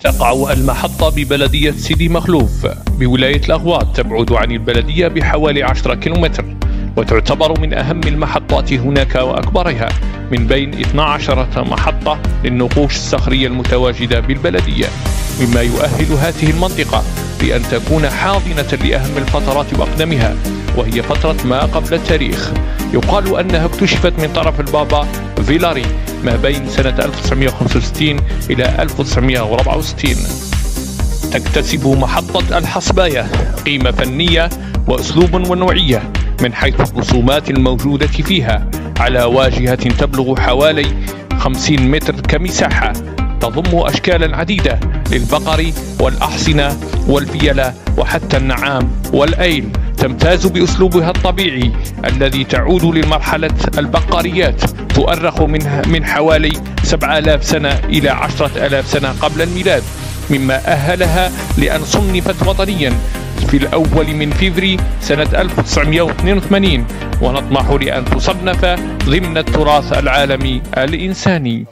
تقع المحطة ببلدية سيدي مخلوف بولاية الأغواط، تبعد عن البلدية بحوالي 10 كيلومتر، وتعتبر من أهم المحطات هناك وأكبرها من بين 12 محطة للنقوش الصخرية المتواجدة بالبلدية، مما يؤهل هذه المنطقة بأن تكون حاضنة لأهم الفترات وأقدمها، وهي فترة ما قبل التاريخ. يقال أنها اكتشفت من طرف البابا فيلاري ما بين سنة 1965 إلى 1964. تكتسب محطة الحصباية قيمة فنية وأسلوب ونوعية من حيث الرسومات الموجودة فيها على واجهة تبلغ حوالي 50 متر كمساحة، تضم أشكالا عديدة للبقر والأحصنة والفيلة وحتى النعام والأيل. تمتاز بأسلوبها الطبيعي الذي تعود للمرحلة البقريات، تؤرخ من حوالي 7000 سنة إلى 10,000 سنة قبل الميلاد، مما أهلها لأن صنفت وطنيا في الأول من فبراير سنة 1982، ونطمح لأن تصنف ضمن التراث العالمي الإنساني.